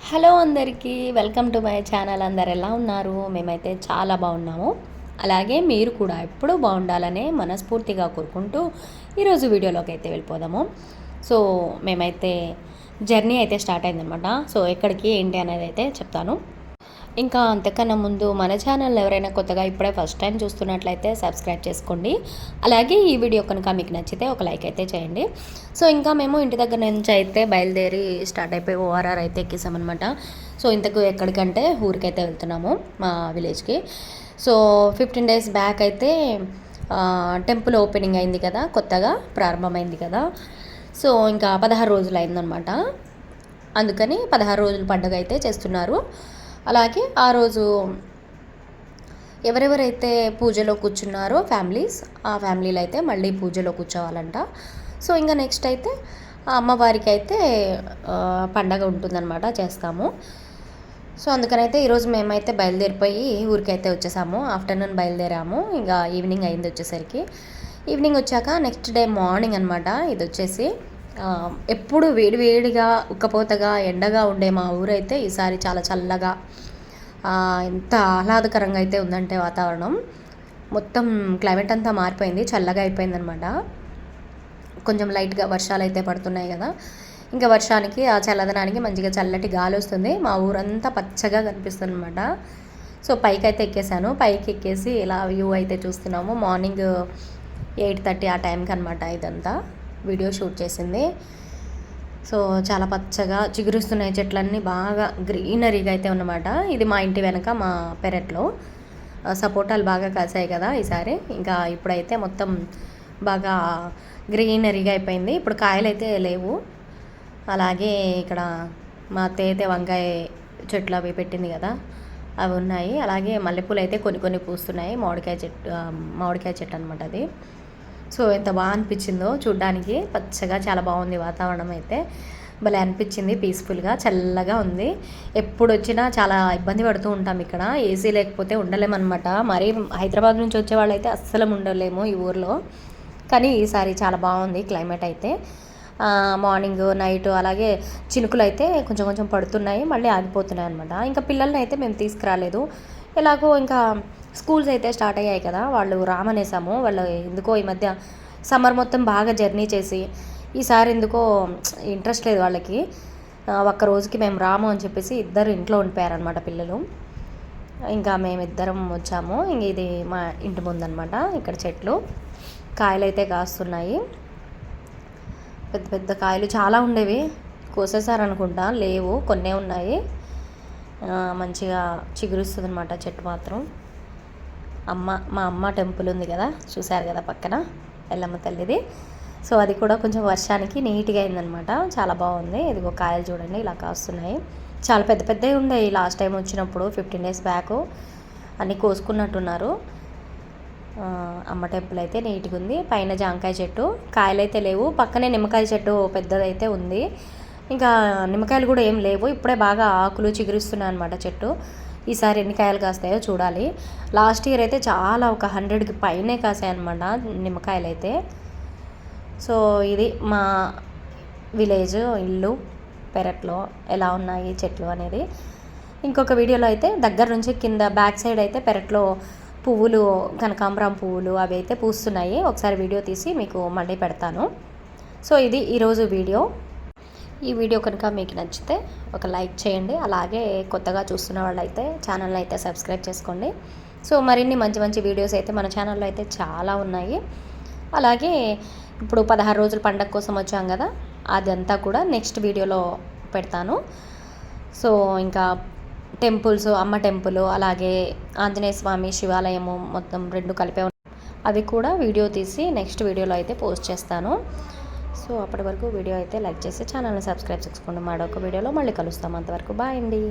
Hello అందరికీ welcome to my channel. అందరు ఎలా ఉన్నారు? మేమైతే చాలా బాగున్నాము. అలాగే మీరు కూడా ఎప్పుడూ బాగుండాలనే మనస్ఫూర్తిగా కోరుకుంటూ ఈరోజు వీడియోలోకి అయితే వెళ్ళిపోదాము. సో మేమైతే జర్నీ అయితే స్టార్ట్ అయిందనమాట. సో ఎక్కడికి ఏంటి అనేది అయితే చెప్తాను. ఇంకా అంతకన్నా ముందు మన ఛానల్ ఎవరైనా కొత్తగా ఇప్పుడే ఫస్ట్ టైం చూస్తున్నట్లయితే సబ్స్క్రైబ్ చేసుకోండి. అలాగే ఈ వీడియో కనుక మీకు నచ్చితే ఒక లైక్ అయితే చేయండి. సో ఇంకా మేము ఇంటి దగ్గర నుంచి అయితే బయలుదేరి స్టార్ట్ అయిపోయి ఓఆర్ఆర్ అయితే ఎక్కేసామన్నమాట. సో ఇంతకు ఎక్కడికంటే ఊరికైతే వెళ్తున్నాము, మా విలేజ్కి. సో 15 days బ్యాక్ అయితే టెంపుల్ ఓపెనింగ్ అయింది కదా, కొత్తగా ప్రారంభమైంది కదా. సో ఇంకా 16 రోజులు అయిందనమాట. అందుకని 16 రోజుల పండుగ అయితే చేస్తున్నారు. అలాగే ఆ రోజు ఎవరెవరైతే పూజలో కూర్చున్నారో ఆ ఫ్యామిలీలు అయితే మళ్ళీ పూజలో కూర్చోవాలంట. సో ఇంకా నెక్స్ట్ అయితే అమ్మవారికి అయితే పండగ ఉంటుందన్నమాట, చేస్తాము. సో అందుకనైతే ఈరోజు మేమైతే బయలుదేరిపోయి ఊరికైతే వచ్చేసాము. ఆఫ్టర్నూన్ బయలుదేరాము, ఇంకా ఈవినింగ్ అయింది వచ్చేసరికి. ఈవినింగ్ వచ్చాక నెక్స్ట్ డే మార్నింగ్ అనమాట. ఇది వచ్చేసి ఎప్పుడు వేడివేడిగా ఉక్కపోతగా ఎండగా ఉండే మా ఊరైతే ఈసారి చాలా చల్లగా, ఎంత ఆహ్లాదకరంగా అయితే ఉందంటే వాతావరణం మొత్తం క్లైమేట్ అంతా మారిపోయింది, చల్లగా అయిపోయిందనమాట. కొంచెం లైట్గా వర్షాలు అయితే పడుతున్నాయి కదా, ఇంకా వర్షానికి ఆ చల్లదనానికి మంచిగా చల్లటి గాలి వస్తుంది. మా ఊరంతా పచ్చగా కనిపిస్తుంది అనమాట. సో పైకి అయితే ఎక్కేసాను. పైకి ఎక్కేసి ఇలా వ్యూ అయితే చూస్తున్నాము. మార్నింగ్ 8:30 ఆ టైంకి అనమాట ఇదంతా వీడియో షూట్ చేసింది. సో చాలా పచ్చగా చిగురుస్తున్నాయి చెట్లన్నీ, బాగా గ్రీనరీగా అయితే ఉన్నమాట. ఇది మా ఇంటి వెనక మా పెరట్లో సపోటాలు బాగా కాసాయి కదా ఈసారి. ఇంకా ఇప్పుడైతే మొత్తం బాగా గ్రీనరీగా అయిపోయింది. ఇప్పుడు కాయలు అయితే లేవు. అలాగే ఇక్కడ మా అత్తయ్య అయితే వంకాయ చెట్లు అవి పెట్టింది కదా, అవి ఉన్నాయి. అలాగే మల్లెపూలు అయితే కొన్ని కొన్ని పూస్తున్నాయి. మామిడికాయ చెట్టు అనమాట అది. సో ఎంత బాగా అనిపించిందో చూడ్డానికి, పచ్చగా చాలా బాగుంది వాతావరణం అయితే. భలే అనిపించింది, పీస్ఫుల్గా చల్లగా ఉంది. ఎప్పుడు వచ్చినా చాలా ఇబ్బంది పడుతూ ఉంటాం ఇక్కడ, ఏసీ లేకపోతే ఉండలేమన్నమాట. మరి హైదరాబాద్ నుంచి వచ్చే వాళ్ళైతే అస్సలు ఉండలేము ఈ ఊర్లో. కానీ ఈసారి చాలా బాగుంది క్లైమేట్ అయితే. మార్నింగ్ నైట్ అలాగే చినుకులు అయితే కొంచెం కొంచెం పడుతున్నాయి, మళ్ళీ ఆగిపోతున్నాయి అనమాట. ఇంకా పిల్లల్ని అయితే మేము తీసుకురాలేదు. ఎలాగో ఇంకా స్కూల్స్ అయితే స్టార్ట్ అయ్యాయి కదా, వాళ్ళు రామనేసాము. వాళ్ళు ఎందుకో ఈ మధ్య సమ్మర్ మొత్తం బాగా జర్నీ చేసి ఈసారి ఎందుకో ఇంట్రెస్ట్ లేదు వాళ్ళకి. ఒక్క రోజుకి మేము రాము అని చెప్పేసి ఇద్దరు ఇంట్లో ఉండిపోయారనమాట పిల్లలు. ఇంకా మేమిద్దరం వచ్చాము. ఇంక ఇది మా ఇంటి ముందనమాట. ఇక్కడ చెట్లు కాయలు అయితే కాస్తున్నాయి. పెద్ద పెద్ద కాయలు చాలా ఉండేవి, కోసేసారనుకుంటా, లేవు, కొన్నే ఉన్నాయి. మంచిగా చిగురుస్తుంది అనమాట చెట్టు మాత్రం. మా అమ్మ టెంపుల్ ఉంది కదా, చూశారు కదా పక్కన ఎల్లమ్మ తల్లిది. సో అది కూడా కొంచెం వర్షానికి నీట్గా అయిందనమాట, చాలా బాగుంది. ఇదిగో కాయలు చూడండి ఇలా కాస్తున్నాయి. చాలా పెద్ద పెద్దవి ఉండేవి లాస్ట్ టైం వచ్చినప్పుడు 15 days బ్యాక్. అన్నీ కోసుకున్నట్టున్నారు. అమ్మ టెంపుల్ అయితే నీట్గా ఉంది. పైన జాంకాయ చెట్టు, కాయలు అయితే లేవు. పక్కనే నిమ్మకాయ చెట్టు పెద్దదైతే ఉంది. ఇంకా నిమ్మకాయలు కూడా ఏం లేవు. ఇప్పుడే బాగా ఆకులు చిగురిస్తున్నాయి అనమాట చెట్టు. ఈసారి ఎన్ని కాయలు కాస్తాయో చూడాలి. లాస్ట్ ఇయర్ అయితే చాలా, ఒక 100కి పైనే కాసాయి అనమాట నిమ్మకాయలు అయితే. సో ఇది మా విలేజ్, ఇల్లు, పెరట్లో ఎలా ఉన్నాయి చెట్లు అనేది ఇంకొక వీడియోలో అయితే దగ్గర నుంచి కింద బ్యాక్ సైడ్ అయితే పెరట్లో పువ్వులు, కనకాంబరం పువ్వులు అవి అయితే పూస్తున్నాయి. ఒకసారి వీడియో తీసి మీకు మళ్ళీ పెడతాను. సో ఇది ఈరోజు వీడియో. ఈ వీడియో కనుక మీకు నచ్చితే ఒక లైక్ చేయండి. అలాగే కొత్తగా చూస్తున్న వాళ్ళైతే ఛానల్ని అయితే సబ్స్క్రైబ్ చేసుకోండి. సో మరిన్ని మంచి మంచి వీడియోస్ అయితే మన ఛానల్లో అయితే చాలా ఉన్నాయి. అలాగే ఇప్పుడు 16 రోజుల పండగ కోసం వచ్చాం కదా, అదంతా కూడా నెక్స్ట్ వీడియోలో పెడతాను. సో ఇంకా టెంపుల్స్, అమ్మ టెంపుల్, అలాగే ఆంజనేయ స్వామి శివాలయము మొత్తం 2 కలిపే అవి కూడా వీడియో తీసి నెక్స్ట్ వీడియోలో అయితే పోస్ట్ చేస్తాను. సో అప్పటి వరకు వీడియో అయితే లైక్ చేసి ఛానల్ని సబ్స్క్రైబ్ చేసుకోండి. మరొక వీడియోలో మళ్ళీ కలుస్తాం. అంతవరకు బాయ్ అండి.